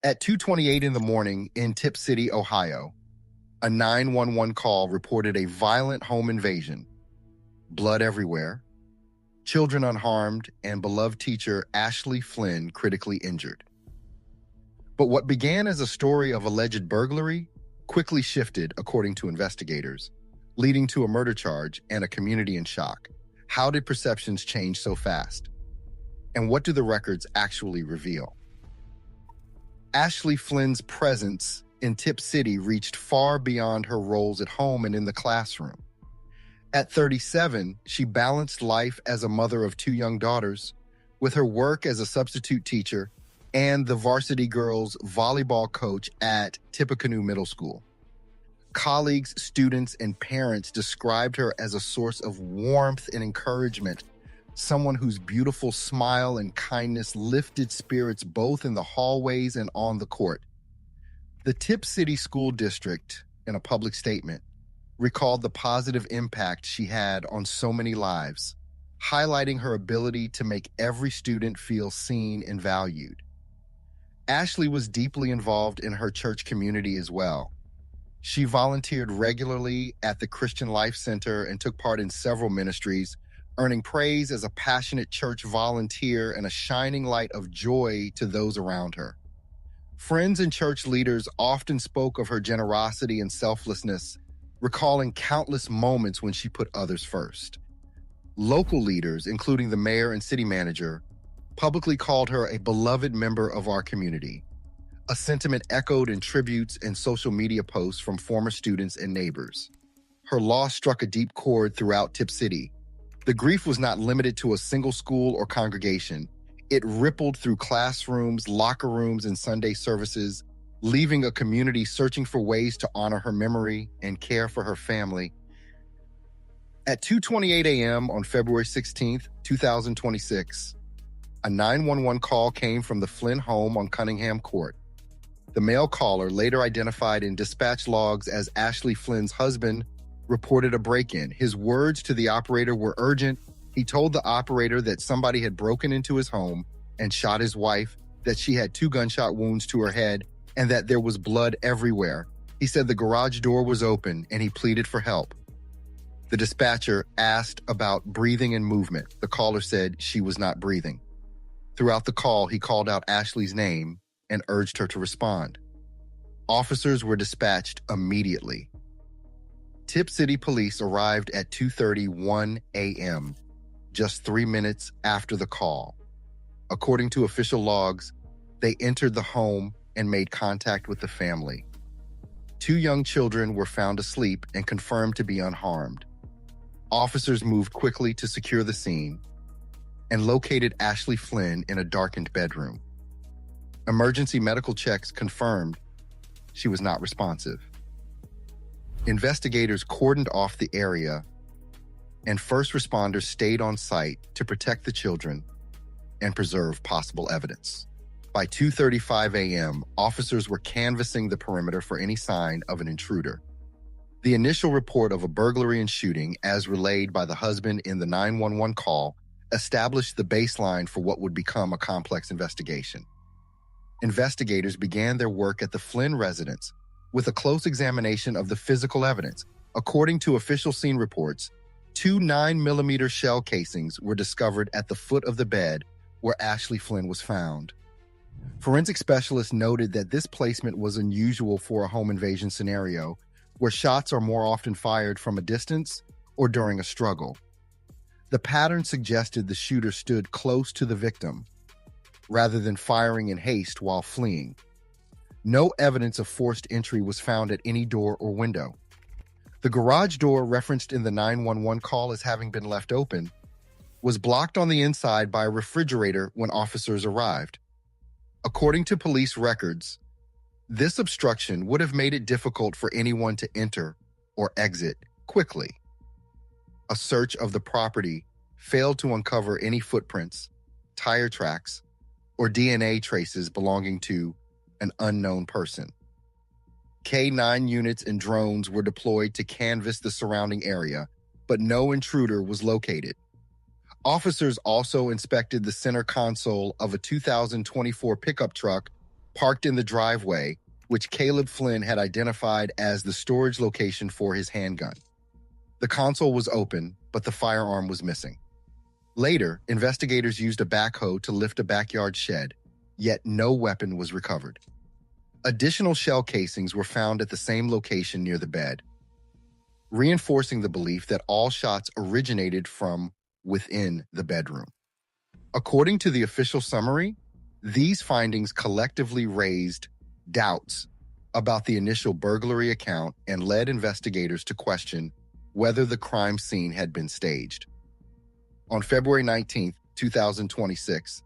At 2:28 in the morning in Tip City, Ohio, a 911 call reported a violent home invasion. Blood everywhere, children unharmed, and beloved teacher Ashley Flynn critically injured. But what began as a story of alleged burglary quickly shifted, according to investigators, leading to a murder charge and a community in shock. How did perceptions change so fast? And what do the records actually reveal? Ashley Flynn's presence in Tip City reached far beyond her roles at home and in the classroom. At 37, she balanced life as a mother of two young daughters with her work as a substitute teacher and the varsity girls volleyball coach at Tippecanoe Middle School. Colleagues, students, and parents described her as a source of warmth and encouragement, someone whose beautiful smile and kindness lifted spirits both in the hallways and on the court. The Tip City School District, in a public statement, recalled the positive impact she had on so many lives, highlighting her ability to make every student feel seen and valued. Ashley was deeply involved in her church community as well. She volunteered regularly at the Christian Life Center and took part in several ministries, earning praise as a passionate church volunteer and a shining light of joy to those around her. Friends and church leaders often spoke of her generosity and selflessness, recalling countless moments when she put others first. Local leaders, including the mayor and city manager, publicly called her a beloved member of our community, a sentiment echoed in tributes and social media posts from former students and neighbors. Her loss struck a deep chord throughout Tip City. The grief was not limited to a single school or congregation. It rippled through classrooms, locker rooms, and Sunday services, leaving a community searching for ways to honor her memory and care for her family. At 2:28 a.m. on February 16, 2026, a 911 call came from the Flynn home on Cunningham Court. The male caller, later identified in dispatch logs as Ashley Flynn's husband, reported a break-in. His words to the operator were urgent. He told the operator that somebody had broken into his home and shot his wife, that she had 2 gunshot wounds to her head, and that there was blood everywhere. He said the garage door was open and he pleaded for help. The dispatcher asked about breathing and movement. The caller said she was not breathing. Throughout the call, he called out Ashley's name and urged her to respond. Officers were dispatched immediately. Tip City Police arrived at 2:31 a.m., just 3 minutes after the call. According to official logs, they entered the home and made contact with the family. 2 young children were found asleep and confirmed to be unharmed. Officers moved quickly to secure the scene and located Ashley Flynn in a darkened bedroom. Emergency medical checks confirmed she was not responsive. Investigators cordoned off the area, and first responders stayed on site to protect the children and preserve possible evidence. By 2:35 a.m., officers were canvassing the perimeter for any sign of an intruder. The initial report of a burglary and shooting, as relayed by the husband in the 911 call, established the baseline for what would become a complex investigation. Investigators began their work at the Flynn residence with a close examination of the physical evidence. According to official scene reports, 2 9mm shell casings were discovered at the foot of the bed where Ashley Flynn was found. Forensic specialists noted that this placement was unusual for a home invasion scenario, where shots are more often fired from a distance or during a struggle. The pattern suggested the shooter stood close to the victim, rather than firing in haste while fleeing. No evidence of forced entry was found at any door or window. The garage door referenced in the 911 call as having been left open was blocked on the inside by a refrigerator when officers arrived. According to police records, this obstruction would have made it difficult for anyone to enter or exit quickly. A search of the property failed to uncover any footprints, tire tracks, or DNA traces belonging to an unknown person. K-9 units and drones were deployed to canvass the surrounding area, but no intruder was located. Officers also inspected the center console of a 2024 pickup truck parked in the driveway, which Caleb Flynn had identified as the storage location for his handgun. The console was open, but the firearm was missing. Later, investigators used a backhoe to lift a backyard shed, yet no weapon was recovered. Additional shell casings were found at the same location near the bed, reinforcing the belief that all shots originated from within the bedroom. According to the official summary, these findings collectively raised doubts about the initial burglary account and led investigators to question whether the crime scene had been staged. On February 19, 2026,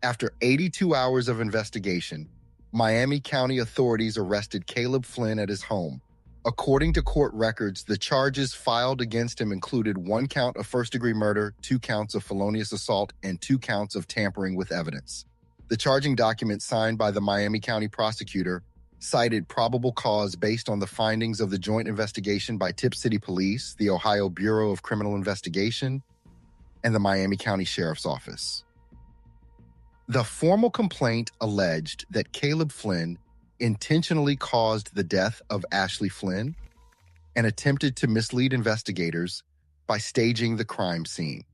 after 82 hours of investigation, Miami County authorities arrested Caleb Flynn at his home. According to court records, the charges filed against him included 1 count of first-degree murder, 2 counts of felonious assault, and 2 counts of tampering with evidence. The charging document signed by the Miami County prosecutor cited probable cause based on the findings of the joint investigation by Tip City Police, the Ohio Bureau of Criminal Investigation, and the Miami County Sheriff's Office. The formal complaint alleged that Caleb Flynn intentionally caused the death of Ashley Flynn and attempted to mislead investigators by staging the crime scene.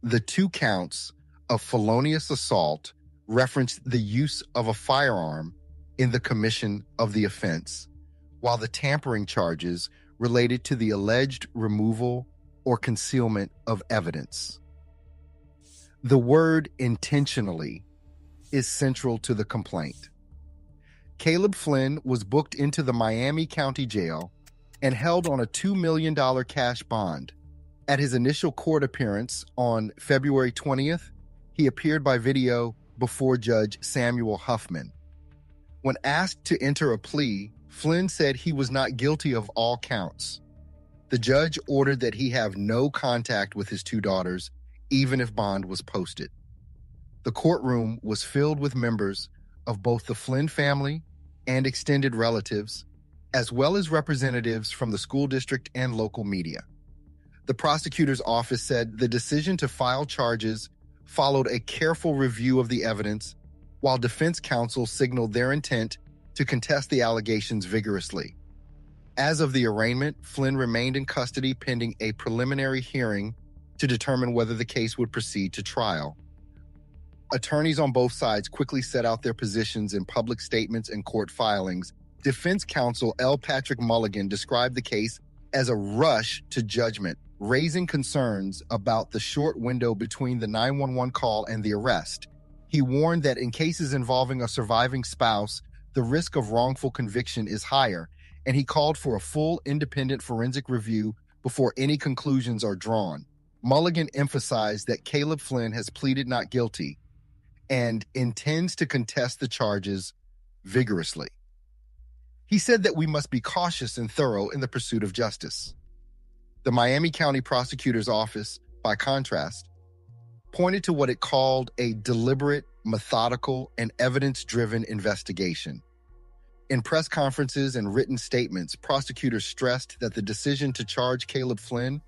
The 2 counts of felonious assault referenced the use of a firearm in the commission of the offense, while the tampering charges related to the alleged removal or concealment of evidence. The word intentionally is central to the complaint. Caleb Flynn was booked into the Miami County Jail and held on a $2 million cash bond. At his initial court appearance on February 20th, he appeared by video before Judge Samuel Huffman. When asked to enter a plea, Flynn said he was not guilty of all counts. The judge ordered that he have no contact with his 2 daughters, even if bond was posted. The courtroom was filled with members of both the Flynn family and extended relatives, as well as representatives from the school district and local media. The prosecutor's office said the decision to file charges followed a careful review of the evidence, while defense counsel signaled their intent to contest the allegations vigorously. As of the arraignment, Flynn remained in custody pending a preliminary hearing to determine whether the case would proceed to trial. Attorneys on both sides quickly set out their positions in public statements and court filings. Defense counsel L. Patrick Mulligan described the case as a rush to judgment, raising concerns about the short window between the 911 call and the arrest. He warned that in cases involving a surviving spouse, the risk of wrongful conviction is higher, and he called for a full independent forensic review before any conclusions are drawn. Mulligan emphasized that Caleb Flynn has pleaded not guilty and intends to contest the charges vigorously. He said that we must be cautious and thorough in the pursuit of justice. The Miami County Prosecutor's Office, by contrast, pointed to what it called a deliberate, methodical, and evidence-driven investigation. In press conferences and written statements, prosecutors stressed that the decision to charge Caleb Flynn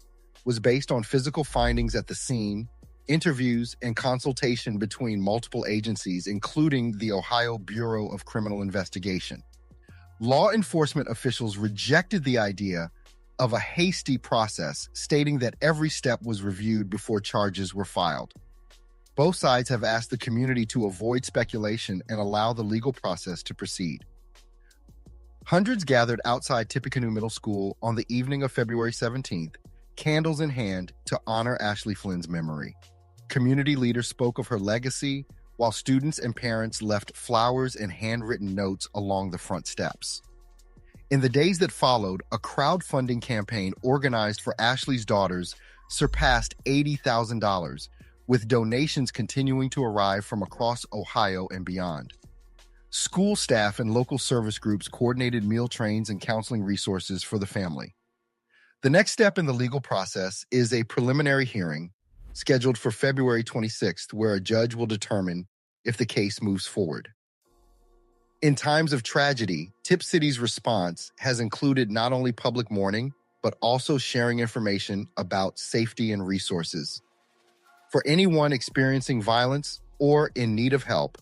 was based on physical findings at the scene, interviews, and consultation between multiple agencies, including the Ohio Bureau of Criminal Investigation. Law enforcement officials rejected the idea of a hasty process, stating that every step was reviewed before charges were filed. Both sides have asked the community to avoid speculation and allow the legal process to proceed. Hundreds gathered outside Tippecanoe Middle School on the evening of February 17th, candles in hand, to honor Ashley Flynn's memory. Community leaders spoke of her legacy, while students and parents left flowers and handwritten notes along the front steps. In the days that followed, a crowdfunding campaign organized for Ashley's daughters surpassed $80,000, with donations continuing to arrive from across Ohio and beyond. School staff and local service groups coordinated meal trains and counseling resources for the family. The next step in the legal process is a preliminary hearing scheduled for February 26th, where a judge will determine if the case moves forward. In times of tragedy, Tip City's response has included not only public mourning, but also sharing information about safety and resources. For anyone experiencing violence or in need of help,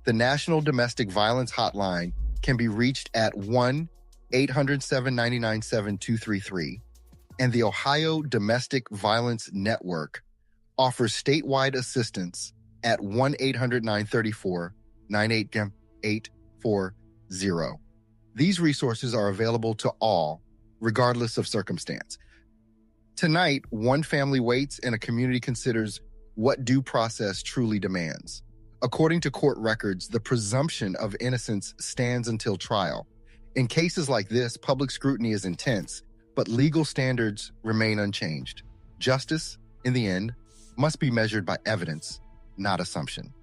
The National Domestic Violence Hotline can be reached at 1-800-799-7233, and the Ohio Domestic Violence Network offers statewide assistance at 1-800-934-9840. These resources are available to all, regardless of circumstance. Tonight, one family waits and a community considers what due process truly demands. According to court records, the presumption of innocence stands until trial. In cases like this, public scrutiny is intense, but legal standards remain unchanged. Justice, in the end, must be measured by evidence, not assumption.